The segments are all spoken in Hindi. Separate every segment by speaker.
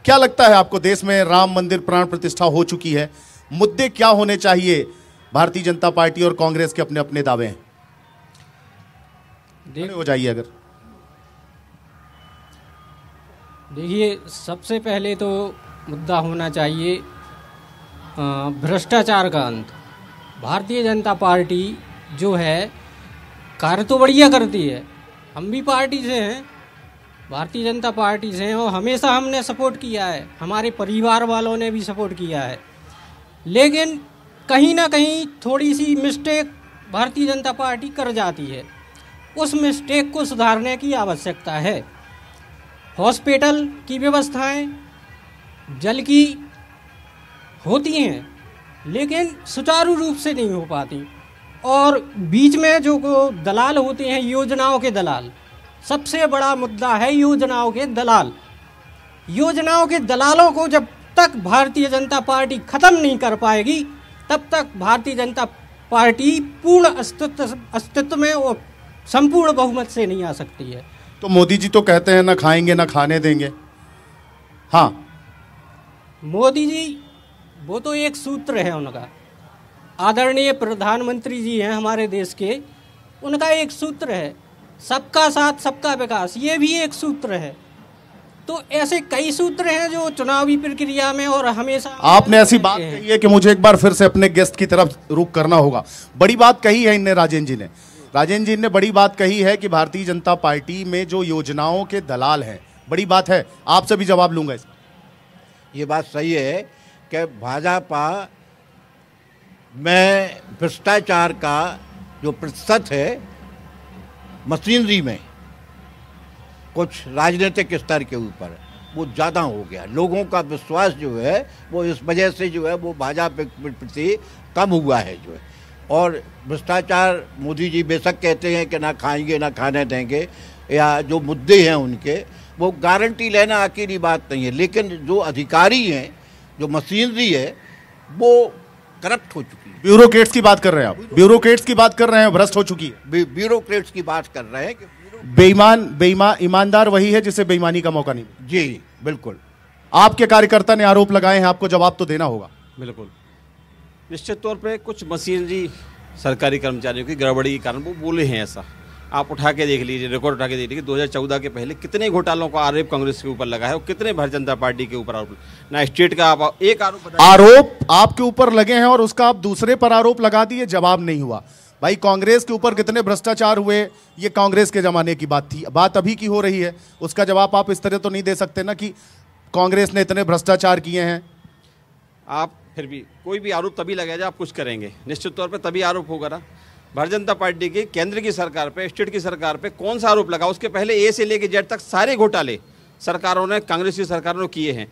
Speaker 1: क्या लगता है आपको, देश में राम मंदिर प्राण प्रतिष्ठा हो चुकी है, मुद्दे क्या होने चाहिए? भारतीय जनता पार्टी और कांग्रेस के अपने अपने दावे हैं, हो जाइए अगर।
Speaker 2: देखिए, सबसे पहले तो मुद्दा होना चाहिए भ्रष्टाचार का अंत। भारतीय जनता पार्टी जो है कार्य तो बढ़िया करती है, हम भी पार्टी से हैं, भारतीय जनता पार्टी से हैं और हमेशा हमने सपोर्ट किया है, हमारे परिवार वालों ने भी सपोर्ट किया है। लेकिन कहीं ना कहीं थोड़ी सी मिस्टेक भारतीय जनता पार्टी कर जाती है, उस मिस्टेक को सुधारने की आवश्यकता है। हॉस्पिटल की व्यवस्थाएं जल की होती हैं लेकिन सुचारू रूप से नहीं हो पाती, और बीच में जो दलाल होते हैं, योजनाओं के दलाल, सबसे बड़ा मुद्दा है योजनाओं के दलाल। योजनाओं के दलालों को जब तक भारतीय जनता पार्टी खत्म नहीं कर पाएगी तब तक भारतीय जनता पार्टी पूर्ण अस्तित्व में और संपूर्ण बहुमत से नहीं आ सकती है।
Speaker 1: तो मोदी जी तो कहते हैं ना खाएंगे ना खाने देंगे। हाँ,
Speaker 2: मोदी जी वो तो एक सूत्र है उनका, आदरणीय प्रधानमंत्री जी हैं हमारे देश के, उनका एक सूत्र है सबका साथ सबका विकास, ये भी एक सूत्र है। तो ऐसे कई सूत्र हैं जो चुनावी प्रक्रिया में और हमेशा।
Speaker 1: आपने ऐसी बात कही है कि मुझे एक बार फिर से अपने गेस्ट की तरफ रुख करना होगा। बड़ी बात कही है इनने, राजेंद्र जी ने बड़ी बात कही है कि भारतीय जनता पार्टी में जो योजनाओं के दलाल हैं, बड़ी बात है, आपसे भी जवाब लूंगा इसका।
Speaker 3: ये बात सही है कि भाजपा में भ्रष्टाचार का जो प्रतिशत है मशीनरी में कुछ राजनीतिक स्तर के ऊपर वो ज़्यादा हो गया। लोगों का विश्वास जो है वो इस वजह से जो है वो भाजपा के प्रति कम हुआ है जो है। और भ्रष्टाचार मोदी जी बेशक कहते हैं कि ना खाएंगे ना खाने देंगे, या जो मुद्दे हैं उनके वो गारंटी लेना आखिरी बात नहीं है, लेकिन जो अधिकारी हैं, जो मशीनरी है वो करप्ट हो चुकी है।
Speaker 1: ब्यूरोक्रेट्स की बात कर रहे हैं आप, ब्यूरोक्रेट्स की बात कर रहे हैं, भ्रष्ट हो चुकी है।
Speaker 3: ब्यूरोक्रेट्स की बात कर रहे हैं कि
Speaker 1: बेईमान ईमानदार वही है जिसे बेईमानी का मौका नहीं।
Speaker 3: जी बिल्कुल।
Speaker 1: आपके कार्यकर्ता ने आरोप लगाए हैं, आपको जवाब तो देना होगा।
Speaker 4: बिल्कुल, निश्चित तौर पे कुछ मशीनरी सरकारी कर्मचारियों की गड़बड़ी के कारण वो बोले हैं ऐसा। आप उठा के देख लीजिए, रिकॉर्ड उठा के देख लीजिए, 2014 के पहले कितने घोटालों का आरोप कांग्रेस के ऊपर लगा है और कितने भारतीय जनता पार्टी के ऊपर आरोप। ना स्टेट का आप एक
Speaker 1: आरोप आपके ऊपर लगे हैं और उसका आप दूसरे पर आरोप लगा दिए, जवाब नहीं हुआ। भाई कांग्रेस के ऊपर कितने भ्रष्टाचार हुए, ये कांग्रेस के जमाने की बात थी, बात अभी की हो रही है। उसका जवाब आप इस तरह तो नहीं दे सकते ना कि कांग्रेस ने इतने भ्रष्टाचार किए हैं।
Speaker 4: आप फिर भी कोई भी आरोप तभी लगाया जब आप कुछ करेंगे, निश्चित तौर पे तभी आरोप होगा ना। भारतीय जनता पार्टी की केंद्र की सरकार पे, स्टेट की सरकार पे कौन सा आरोप लगा? उसके पहले ए से लेके जेड तक सारे घोटाले सरकारों ने, कांग्रेस की सरकारों ने किए हैं।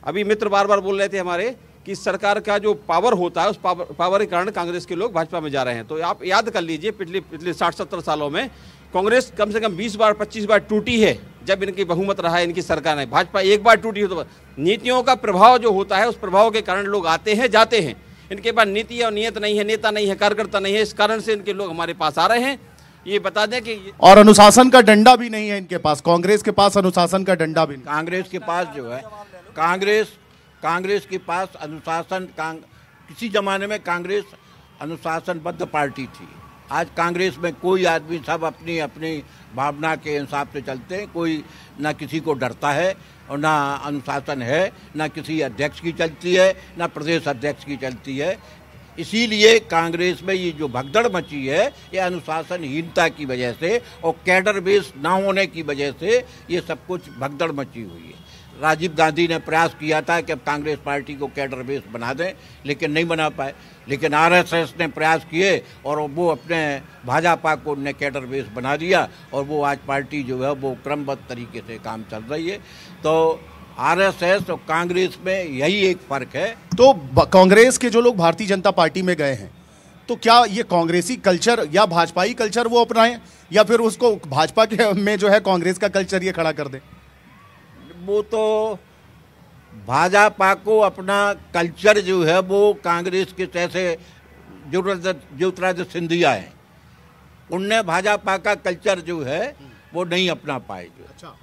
Speaker 4: अभी मित्र बार बार बोल रहे थे हमारे कि सरकार का जो पावर होता है उस पावर के कारण कांग्रेस के लोग भाजपा में जा रहे हैं। तो आप याद कर लीजिए पिछले 60-70 सालों में कांग्रेस कम से कम 20 बार 25 बार टूटी है जब इनकी बहुमत रहा है इनकी सरकार है। भाजपा एक बार टूटी हो तो नीतियों का प्रभाव जो होता है उस प्रभाव के कारण लोग आते हैं जाते हैं। इनके पास नीति और नियत नहीं है, नेता नहीं है, कार्यकर्ता नहीं है, इस कारण से इनके लोग हमारे पास आ रहे हैं। ये बता दें कि
Speaker 1: और अनुशासन का डंडा भी नहीं है इनके पास, कांग्रेस के पास अनुशासन का डंडा भी नहीं।
Speaker 3: कांग्रेस के पास जो है कांग्रेस के पास अनुशासन, किसी जमाने में कांग्रेस अनुशासनबद्ध पार्टी थी। आज कांग्रेस में कोई आदमी, सब अपनी अपनी भावना के हिसाब से चलते हैं, कोई ना किसी को डरता है और ना अनुशासन है, ना किसी अध्यक्ष की चलती है, ना प्रदेश अध्यक्ष की चलती है। इसीलिए कांग्रेस में ये जो भगदड़ मची है ये अनुशासनहीनता की वजह से और कैडर बेस ना होने की वजह से ये सब कुछ भगदड़ मची हुई है। राजीव गांधी ने प्रयास किया था कि अब कांग्रेस पार्टी को कैडर बेस बना दें, लेकिन नहीं बना पाए। लेकिन आरएसएस ने प्रयास किए और वो अपने भाजपा को उन्हें कैडर बेस बना दिया और वो आज पार्टी जो है वो क्रमबद्ध तरीके से काम चल रही है। तो आरएसएस और कांग्रेस में यही एक फर्क है।
Speaker 1: तो कांग्रेस के जो लोग भारतीय जनता पार्टी में गए हैं, तो क्या ये कांग्रेसी कल्चर या भाजपाई कल्चर वो अपनाएं या फिर उसको भाजपा के में जो है कांग्रेस का कल्चर ये खड़ा कर दें?
Speaker 3: वो तो भाजपा को अपना कल्चर जो है वो कांग्रेस के जैसे ज्योतिरादित्य सिंधिया है, उनने भाजपा का कल्चर जो है वो नहीं अपना पाए। जो
Speaker 1: अच्छा,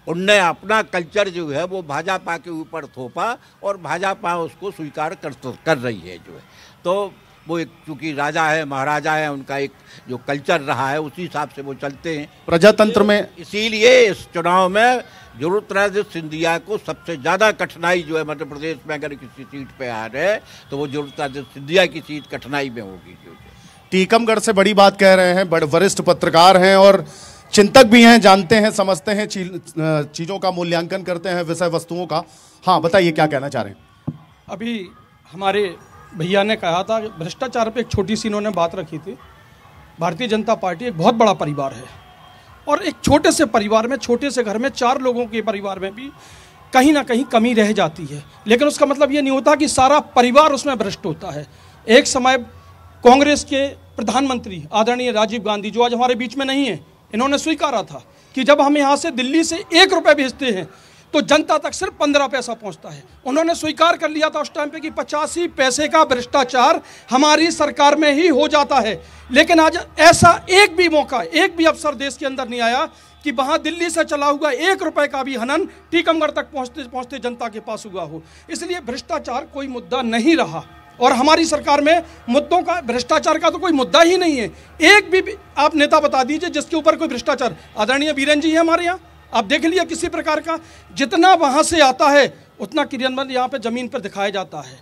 Speaker 3: उनने अपना कल्चर जो है वो भाजपा के ऊपर थोपा और भाजपा उसको स्वीकार कर रही है जो है। तो वो एक चूंकि राजा है, महाराजा है, उनका एक जो कल्चर रहा है उसी हिसाब से वो चलते हैं
Speaker 1: प्रजातंत्र में।
Speaker 3: इसीलिए इस चुनाव में ज्योतिरादित्य सिंधिया को सबसे ज़्यादा कठिनाई जो है मध्य प्रदेश में अगर किसी सीट पे आ रहे तो वो ज्योतिरादित्य सिंधिया की सीट कठिनाई में होगी। जो
Speaker 1: टीकमगढ़ से बड़ी बात कह रहे हैं, बड़े वरिष्ठ पत्रकार हैं और चिंतक भी हैं, जानते हैं, समझते हैं, चीज़ों का मूल्यांकन करते हैं, विषय वस्तुओं का। हाँ बताइए क्या कहना चाह रहे हैं।
Speaker 5: अभी हमारे भैया ने कहा था कि भ्रष्टाचार पे एक छोटी सी इन्होंने बात रखी थी। भारतीय जनता पार्टी एक बहुत बड़ा परिवार है और एक छोटे से परिवार में, छोटे से घर में 4 लोगों के परिवार में भी कहीं ना कहीं कमी रह जाती है, लेकिन उसका मतलब ये नहीं होता कि सारा परिवार उसमें भ्रष्ट होता है। एक समय कांग्रेस के प्रधानमंत्री आदरणीय राजीव गांधी, जो आज हमारे बीच में नहीं है, इन्होंने स्वीकारा था कि जब हम यहाँ से दिल्ली से 1 रुपये भेजते हैं तो जनता तक सिर्फ 15 पैसा पहुंचता है। उन्होंने स्वीकार कर लिया था उस टाइम पे कि 85 पैसे का भ्रष्टाचार हमारी सरकार में ही हो जाता है, लेकिन आज ऐसा एक भी मौका, एक भी अवसर देश के अंदर नहीं आया कि वहां दिल्ली से चला हुआ 1 रुपए का भी हनन टीकमगढ़ तक पहुंचते पहुंचते जनता के पास हुआ हो। इसलिए भ्रष्टाचार कोई मुद्दा नहीं रहा और हमारी सरकार में मुद्दों का, भ्रष्टाचार का तो कोई मुद्दा ही नहीं है। एक भी आप नेता बता दीजिए जिसके ऊपर कोई भ्रष्टाचार। आदरणीय बीरेन जी है हमारे यहाँ, आप देख लिया किसी प्रकार का जितना वहां से आता है उतना क्रियान्वयन यहाँ पे जमीन पर दिखाया जाता है।